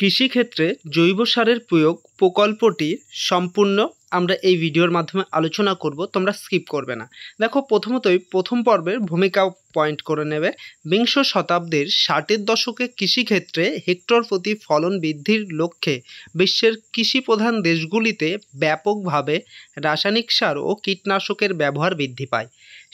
কৃষিক্ষেত্রে জৈব সারের প্রয়োগ প্রকল্পটি সম্পূর্ণ আমরা এই ভিডিওর মাধ্যমে আলোচনা করব, তোমরা স্কিপ করবে না। দেখো, প্রথমতই প্রথম পর্বের ভূমিকা পয়েন্ট করে নেবে। বিংশ শতাব্দীর 60-এর দশকে কৃষিক্ষেত্রে হেক্টর প্রতি ফলন বৃদ্ধির লক্ষ্যে বিশ্বের কৃষিপ্রধান দেশগুলিতে ব্যাপকভাবে রাসায়নিক সার ও কীটনাশকের ব্যবহার বৃদ্ধি পায়।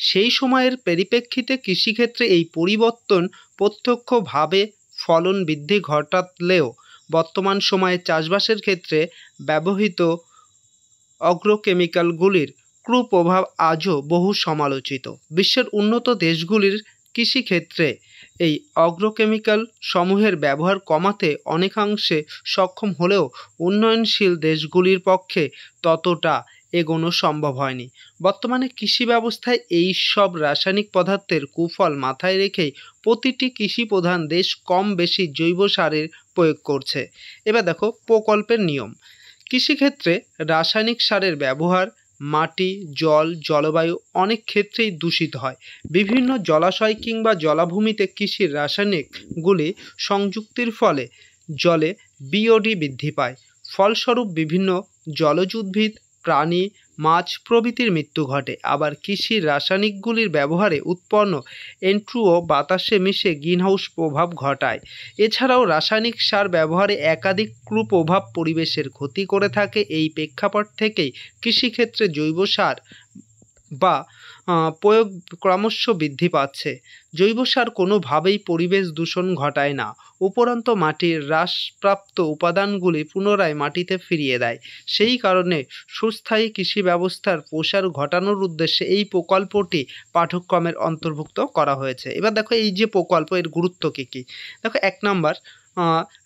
সেই সময়ের পরিপ্রেক্ষিতে কৃষিক্ষেত্রে এই পরিবর্তন প্রত্যক্ষভাবে ফলন বৃদ্ধি ঘটালেও বর্তমান সময়ে চাষবাসের ক্ষেত্রে ব্যবহৃত অ্যাগ্রোকেমিক্যালগুলির কুপ্রভাব আজও বহু সমালোচিত। বিশ্বের উন্নত দেশগুলির কৃষিক্ষেত্রে এই অ্যাগ্রোকেমিক্যাল সমূহের ব্যবহার কমাতে অনেকাংশে সক্ষম হলেও উন্নয়নশীল দেশগুলির পক্ষে ততটা এগোনো সম্ভব হয়নি। বর্তমানে কৃষি ব্যবস্থায় এই সব রাসায়নিক পদার্থের কুফল মাথায় রেখেই প্রতিটি কৃষি প্রধান দেশ কম বেশি জৈব সারের প্রয়োগ করছে। এবার দেখো প্রকল্পের নিয়ম। কৃষিক্ষেত্রে রাসায়নিক সারের ব্যবহার মাটি, জল, জলবায়ু অনেক ক্ষেত্রেই দূষিত হয়। বিভিন্ন জলাশয় কিংবা জলাভূমিতে কৃষির রাসায়নিকগুলি সংযুক্তির ফলে জলে বিওডি বৃদ্ধি পায়। ফলস্বরূপ বিভিন্ন জলজ উদ্ভিদ, প্রাণী, মাছ প্রভৃতির মৃত্যু ঘটে। আবার কৃষির রাসায়নিকগুলির ব্যবহারে উৎপন্ন এন্ট্রুও বাতাসে মিশে গ্রিনহাউস প্রভাব ঘটায়। এছাড়াও রাসায়নিক সার ব্যবহারে একাধিক কুপ্রভাব পরিবেশের ক্ষতি করে থাকে। এই প্রেক্ষাপট থেকেই কৃষিক্ষেত্রে জৈব সার বা প্রয়োগ ক্রমশ বৃদ্ধি পাচ্ছে। জৈব সার কোনোভাবেই পরিবেশ দূষণ ঘটায় না, উপরন্তু মাটির হ্রাসপ্রাপ্ত উপাদানগুলি পুনরায় মাটিতে ফিরিয়ে দেয়। সেই কারণে সুস্থায়ী কৃষি ব্যবস্থার প্রসার ঘটানোর উদ্দেশ্যে এই প্রকল্পটি পাঠ্যক্রমের অন্তর্ভুক্ত করা হয়েছে। এবার দেখো এই যে প্রকল্প, এর গুরুত্ব কী কী। দেখো, 1 নম্বর,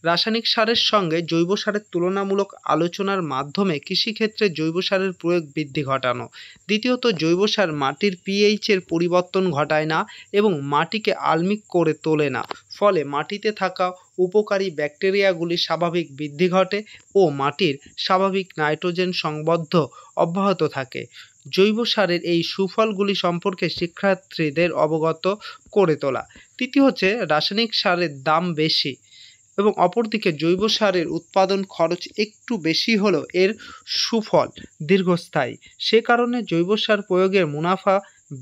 রাসায়নিক সারের সঙ্গে জৈব সারের তুলনামূলক আলোচনার মাধ্যমে কৃষিক্ষেত্রে জৈব সারের প্রয়োগ বৃদ্ধি ঘটানো। দ্বিতীয়ত, জৈব সার মাটির পিএইচের পরিবর্তন ঘটায় না এবং মাটিকে আম্লিক করে তোলে না, ফলে মাটিতে থাকা উপকারী ব্যাকটেরিয়াগুলির স্বাভাবিক বৃদ্ধি ঘটে ও মাটির স্বাভাবিক নাইট্রোজেন সংবদ্ধ অব্যাহত থাকে। জৈব সারের এই সুফলগুলি সম্পর্কে শিক্ষার্থীদের অবগত করে তোলা। তৃতীয় হচ্ছে, রাসায়নিক সারের দাম বেশি এবং অপরদিকে জৈব সারের উৎপাদন খরচ একটু বেশি হলেও এর সুফল দীর্ঘস্থায়ী। সে কারণে জৈব সার প্রয়োগের মুনাফা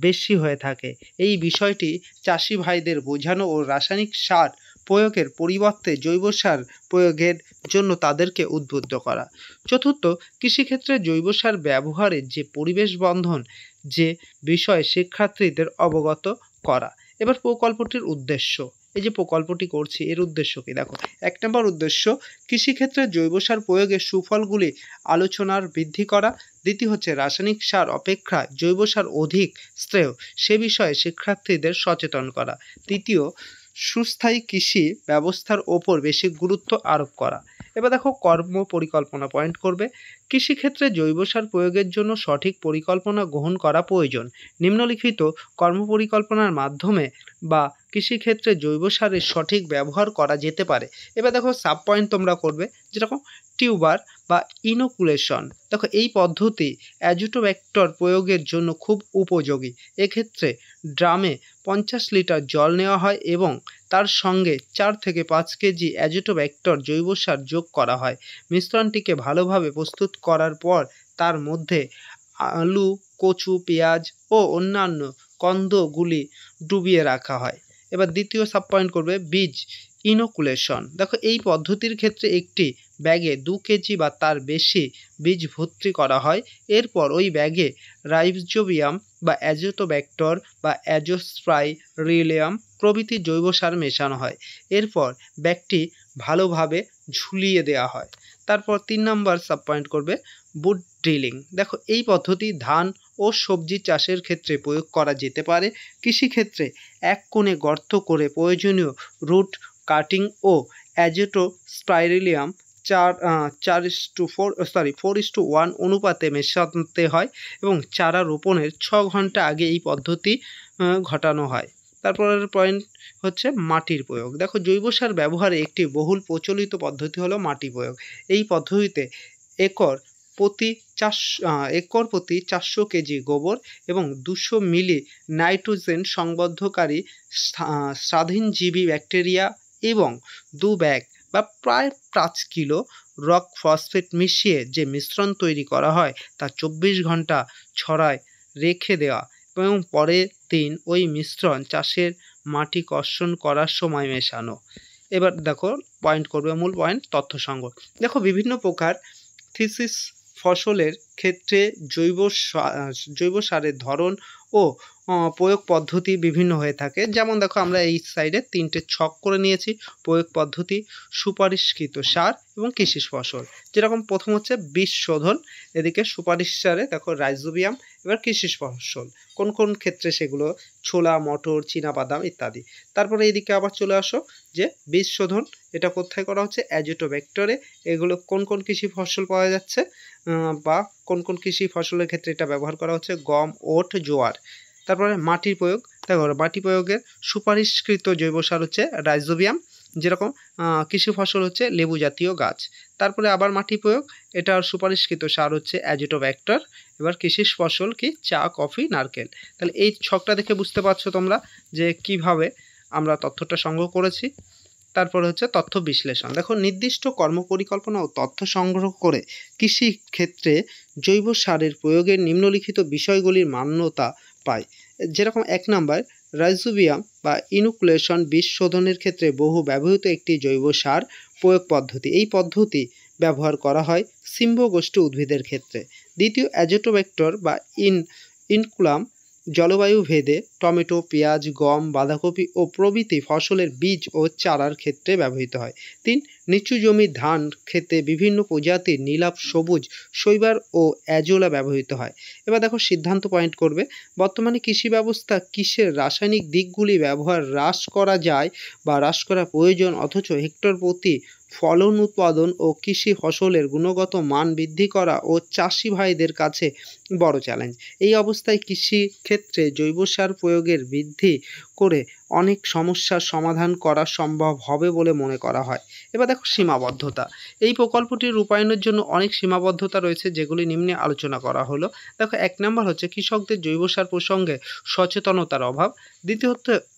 বেশি হয়ে থাকে। এই বিষয়টি চাষি ভাইদের বোঝানো ও রাসায়নিক সার প্রয়োগের পরিবর্তে জৈব সার প্রয়োগের জন্য তাদেরকে উদ্বুদ্ধ করা। চতুর্থ, কৃষিক্ষেত্রে জৈব সার ব্যবহারের যে পরিবেশ বন্ধন যে বিষয়ে শিক্ষার্থীদের অবগত করা। এবার প্রকল্পটির উদ্দেশ্য। এই যে প্রকল্পটি করছি, এর উদ্দেশ্য কি? দেখো, 1 নম্বর উদ্দেশ্য, কৃষিক্ষেত্রে জৈব সার প্রয়োগের সুফলগুলি আলোচনার বৃদ্ধি করা। দ্বিতীয় হচ্ছে, রাসায়নিক সার অপেক্ষা জৈব সার অধিক শ্রেয় সে বিষয়ে শিক্ষার্থীদের সচেতন করা। তৃতীয়, সুস্থায়ী কৃষি ব্যবস্থার ওপর বেশি গুরুত্ব আরোপ করা। এবার দেখো কর্ম পরিকল্পনা পয়েন্ট করবে। কৃষিক্ষেত্রে জৈব সার প্রয়োগের জন্য সঠিক পরিকল্পনা গ্রহণ করা প্রয়োজন। নিম্নলিখিত কর্মপরিকল্পনার মাধ্যমে বা কৃষিক্ষেত্রে জৈব সারের সঠিক ব্যবহার করা যেতে পারে। এবার দেখো সাব পয়েন্ট তোমরা করবে, যেরকম টিউবার বা ইনোকুলেশন। দেখো, এই পদ্ধতি অ্যাজিটোব্যাক্টর প্রয়োগের জন্য খুব উপযোগী। এক্ষেত্রে ড্রামে 50 লিটার জল নেওয়া হয় এবং তার সঙ্গে 4 থেকে 5 কেজি অ্যাজিটোব্যাক্টর জৈব সার যোগ করা হয়। মিশ্রণটিকে ভালোভাবে প্রস্তুত করার পর তার মধ্যে আলু, কচু, পেঁয়াজ ও অন্যান্য কন্দগুলি ডুবিয়ে রাখা হয়। এবার দ্বিতীয় সাব পয়েন্ট করবে বীজ ইনোকুলেশন। দেখো, এই পদ্ধতির ক্ষেত্রে একটি ব্যাগে 2 কেজি বা তার বেশি বীজ ভর্তি করা হয়। এরপর ওই ব্যাগে রাইজোবিয়াম বা অ্যাজিটোব্যাক্টর বা অ্যাজোস্পাইরিলিয়াম প্রভৃতি জৈব সার মেশানো হয়। এরপর ব্যাগটি ভালোভাবে ঝুলিয়ে দেওয়া হয়। তারপর 3 নম্বর সাব পয়েন্ট করবে বুট ড্রিলিং। দেখো, এই পদ্ধতি ধান ও সবজি চাষের ক্ষেত্রে প্রয়োগ করা যেতে পারে। কৃষিক্ষেত্রে এক কোণে গর্ত করে প্রয়োজনীয় রুট কাটিং ও অ্যাজিটোস্পাইরিলিয়াম 4:1 অনুপাতে মেশাতে হয় এবং চারা রোপণের 6 ঘন্টা আগে এই পদ্ধতি ঘটানো হয়। তারপরের পয়েন্ট হচ্ছে মাটির প্রয়োগ। দেখো, জৈব সার ব্যবহারে একটি বহুল প্রচলিত পদ্ধতি হলো মাটি প্রয়োগ। এই পদ্ধতিতে একর প্রতি 400 কেজি গোবর এবং 200 মিলি নাইট্রোজেন সংবদ্ধকারী স্বাধীনজীবী ব্যাকটেরিয়া এবং 2 ব্যাগ বা প্রায় 5 কিলো রক ফসফেট মিশিয়ে যে মিশ্রণ তৈরি করা হয় তা 24 ঘন্টা ছড়ায় রেখে দেওয়া এবং পরের দিন ওই মিশ্রণ চাষের মাটি কর্ষণ করার সময় মেশানো। এবার দেখো পয়েন্ট করবে, মূল পয়েন্ট তথ্য সংগ্রহ। দেখো বিভিন্ন প্রকার থিসিস ফসলের ক্ষেত্রে জৈব সারের ধরন ও প্রয়োগ পদ্ধতি বিভিন্ন হয়ে থাকে। যেমন দেখো আমরা এই সাইডে 3টে ছক করে নিয়েছি: প্রয়োগ পদ্ধতি, সুপারিশকৃত সার এবং কৃষি ফসল। যেরকম প্রথম হচ্ছে বীজ শোধন, এদিকে সুপারিশ সারে দেখো রাইজোবিয়াম। এবার কৃষি ফসল কোন কোন ক্ষেত্রে সেগুলো: ছোলা, মটর, চীনাবাদাম ইত্যাদি। তারপরে এইদিকে আবার চলে আসো যে বীজ শোধন, এটা কোথায় করা হচ্ছে? অ্যাজিটোব্যাক্টরে। এগুলো কোন কোন কৃষি ফসল পাওয়া যাচ্ছে বা কোন কোন কৃষি ফসলের ক্ষেত্রে এটা ব্যবহার করা হচ্ছে? গম, ওট, জোয়ার। তারপরে মাটির প্রয়োগ, দেখো মাটি প্রয়োগের সুপারিশকৃত জৈব সার হচ্ছে রাইজোবিয়াম, যেরকম কৃষি ফসল হচ্ছে লেবু জাতীয় গাছ। তারপরে আবার মাটি প্রয়োগ, এটার সুপারিশকৃত সার হচ্ছে অ্যাজিটোব্যাক্টর। এবার কৃষি ফসল কি? চা, কফি, নারকেল। তাহলে এই ছকটা দেখে বুঝতে পারছো তোমরা যে কিভাবে আমরা তথ্যটা সংগ্রহ করেছি। তারপরে হচ্ছে তথ্য বিশ্লেষণ। দেখো নির্দিষ্ট কর্মপরিকল্পনা ও তথ্য সংগ্রহ করে কৃষি ক্ষেত্রে জৈব সারের প্রয়োগের নিম্নলিখিত বিষয়গুলির মান্যতা পায়। যেরকম 1 নাম্বার, রাইজোবিয়াম বা ইনোকুলেশন বীজ শোধনের ক্ষেত্রে বহু ব্যবহৃত একটি জৈব সার প্রয়োগ পদ্ধতি। এই পদ্ধতি ব্যবহার করা হয় সিম্বগোষ্ঠী উদ্ভিদের ক্ষেত্রে। দ্বিতীয়, অ্যাজিটোব্যাক্টর বা ইনকুলাম জলবায়ু ভেদে টমেটো, পেঁয়াজ, গম, বাঁধাকপি ও প্রভৃতি ফসলের বীজ ও চারার ক্ষেত্রে ব্যবহৃত হয়। 3, নিচু জমির ধান ক্ষেতে বিভিন্ন প্রজাতির নীলাভ, সবুজ, শৈবাল ও অ্যাজোলা ব্যবহৃত হয়। এবার দেখো সিদ্ধান্ত পয়েন্ট করবে, বর্তমানে কৃষি ব্যবস্থা কিসের রাসায়নিক দিকগুলি ব্যবহার হ্রাস করা যায় বা হ্রাস করা প্রয়োজন, অথচ হেক্টর প্রতি ফলন উৎপাদন ও কৃষি ফসলের গুণগত মান বৃদ্ধি করা ও চাষি ভাইদের কাছে বড় চ্যালেঞ্জ। এই অবস্থায় কৃষি ক্ষেত্রে জৈব সার প্রয়োগের বৃদ্ধি করে অনেক সমস্যার সমাধান করা সম্ভব হবে বলে মনে করা হয়। এবার দেখো সীমাবদ্ধতা। এই প্রকল্পটি রূপায়ণের জন্য অনেক সীমাবদ্ধতা রয়েছে, যেগুলি নিম্নে আলোচনা করা হলো। দেখো 1 নাম্বার হচ্ছে কৃষকদের জৈব সার প্রসঙ্গে সচেতনতার অভাব।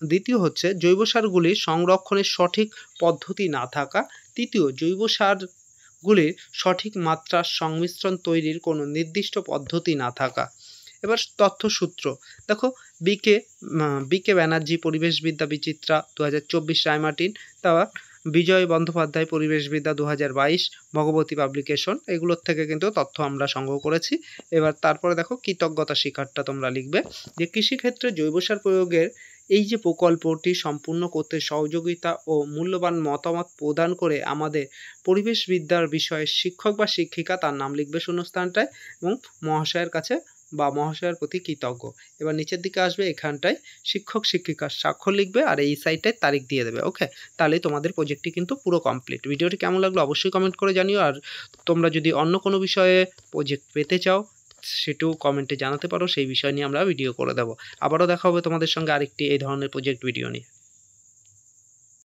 দ্বিতীয় হচ্ছে জৈব সারগুলি সংরক্ষণের সঠিক পদ্ধতি না থাকা। তৃতীয়, জৈব সারগুলির সঠিক মাত্রার সংমিশ্রণ তৈরির কোনো নির্দিষ্ট পদ্ধতি না থাকা। এবার তথ্যসূত্র দেখো, বিকে ব্যানার্জি পরিবেশবিদ্যা বিচিত্রা 2024 রায়মার্টিন, তারপর বিজয় বন্দ্যোপাধ্যায় পরিবেশবিদ্যা 2022 ভগবতী পাবলিকেশন, এগুলোর থেকে কিন্তু তথ্য আমরা সংগ্রহ করেছি। এবার তারপরে দেখো কৃতজ্ঞতা শিকারটা তোমরা লিখবে যে কৃষিক্ষেত্রে জৈব সার প্রয়োগের এই যে প্রকল্পটি সম্পূর্ণ করতে সহযোগিতা ও মূল্যবান মতামত প্রদান করে আমাদের পরিবেশবিদ্যার বিষয়ে শিক্ষক বা শিক্ষিকা, তার নাম লিখবে শূন্যস্থানটায়, এবং মহাশয়ের কাছে বা মহাশয়ের প্রতি কৃতজ্ঞ। এবার নিচের দিকে আসবে, এখানটায় শিক্ষক শিক্ষিকার স্বাক্ষর লিখবে আর এই সাইডটায় তারিখ দিয়ে দেবে। ওকে, তাহলে তোমাদের প্রজেক্টটি কিন্তু পুরো কমপ্লিট। ভিডিওটি কেমন লাগলো অবশ্যই কমেন্ট করে জানিও। আর তোমরা যদি অন্য কোনো বিষয়ে প্রজেক্ট পেতে চাও সেটাও কমেন্টে জানাতে পারো, সেই বিষয় নিয়ে আমরা ভিডিও করে দেবো। আবারও দেখা হবে তোমাদের সঙ্গে আরেকটি এই ধরনের প্রজেক্ট ভিডিও নিয়ে।